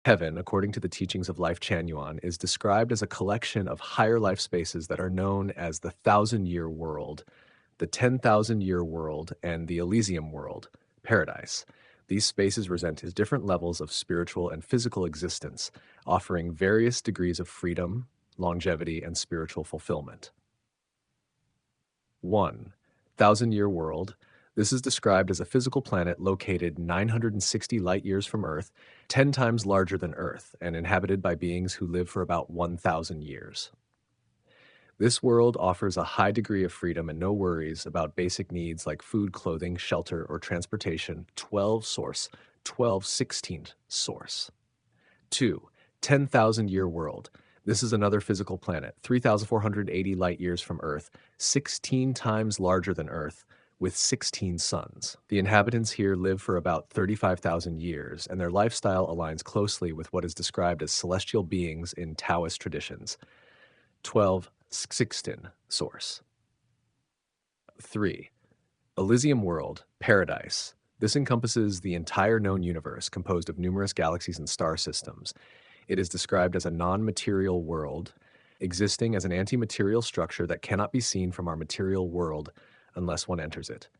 Heaven, according to the teachings of Life Chanyuan, is described as a collection of higher life spaces that are known as the thousand-year world, the 10,000-year world, and the Elysium world, paradise. These spaces present as different levels of spiritual and physical existence, offering various degrees of freedom, longevity, and spiritual fulfillment. 1. Thousand-year world. This is described as a physical planet located 960 light years from Earth, 10 times larger than Earth, and inhabited by beings who live for about 1,000 years. This world offers a high degree of freedom and no worries about basic needs like food, clothing, shelter, or transportation. 12 source, 12/16 source. 2. 10,000-year world. This is another physical planet, 3,480 light years from Earth, 16 times larger than Earth, with 16 suns. The inhabitants here live for about 35,000 years, and their lifestyle aligns closely with what is described as celestial beings in Taoist traditions. 12/16 source. 3. Elysium world, paradise. This encompasses the entire known universe, composed of numerous galaxies and star systems. It is described as a non-material world, existing as an anti-material structure that cannot be seen from our material world unless one enters it.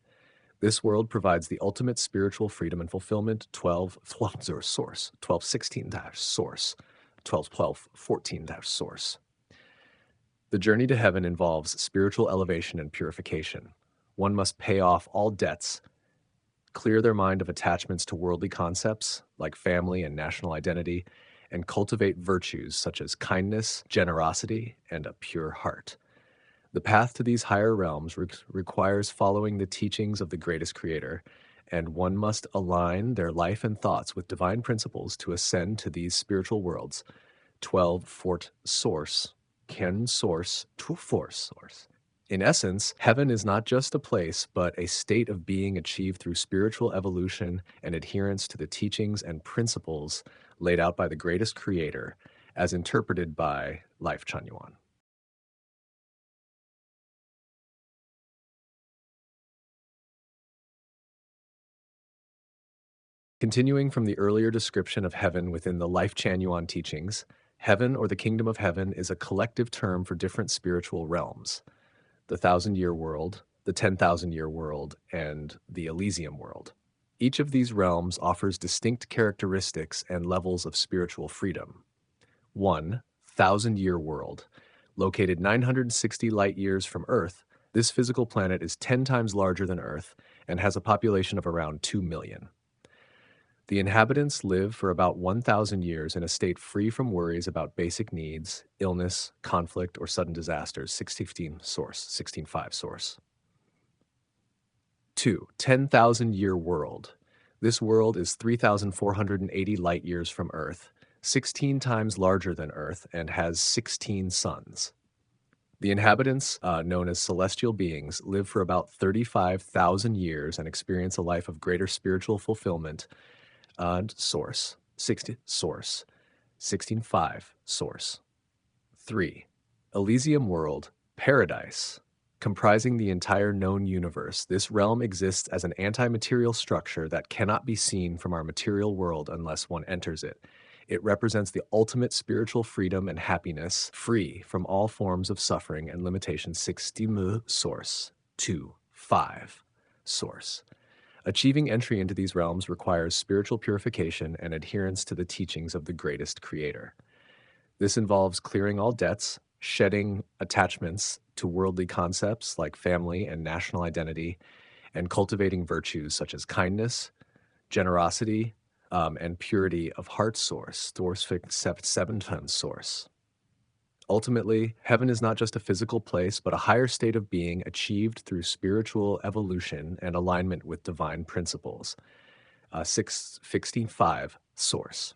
This world provides the ultimate spiritual freedom and fulfillment. 12/12 source, 12/16 source, 12/12/14 source. The journey to heaven involves spiritual elevation and purification. One must pay off all debts, clear their mind of attachments to worldly concepts like family and national identity, and cultivate virtues such as kindness, generosity, and a pure heart. The path to these higher realms requires following the teachings of the greatest creator, and one must align their life and thoughts with divine principles to ascend to these spiritual worlds. 12 Fort Source, Ken Source, to Force Source. In essence, heaven is not just a place, but a state of being achieved through spiritual evolution and adherence to the teachings and principles laid out by the greatest creator, as interpreted by Life Chanyuan. Continuing from the earlier description of heaven within the Life Chanyuan teachings, heaven or the kingdom of heaven is a collective term for different spiritual realms: the thousand-year world, the 10,000-year world, and the Elysium world. Each of these realms offers distinct characteristics and levels of spiritual freedom. 1. Thousand-year world. Located 960 light years from Earth, this physical planet is 10 times larger than Earth and has a population of around 2 million. The inhabitants live for about 1,000 years in a state free from worries about basic needs, illness, conflict, or sudden disasters. 1615 source, 16.5 source. 2. 10,000-year world. This world is 3,480 light years from Earth, 16 times larger than Earth, and has 16 suns. The inhabitants, known as celestial beings, live for about 35,000 years and experience a life of greater spiritual fulfillment. Source, 16.5 source. 3. Elysium world, paradise. Comprising the entire known universe, this realm exists as an anti-material structure that cannot be seen from our material world unless one enters it. It represents the ultimate spiritual freedom and happiness, free from all forms of suffering and limitation. 16 source, 2.5 source. Achieving entry into these realms requires spiritual purification and adherence to the teachings of the greatest creator. This involves clearing all debts, shedding attachments to worldly concepts like family and national identity, and cultivating virtues such as kindness, generosity, and purity of heart. Source, 7 source. Ultimately, heaven is not just a physical place, but a higher state of being achieved through spiritual evolution and alignment with divine principles. 16.5 source.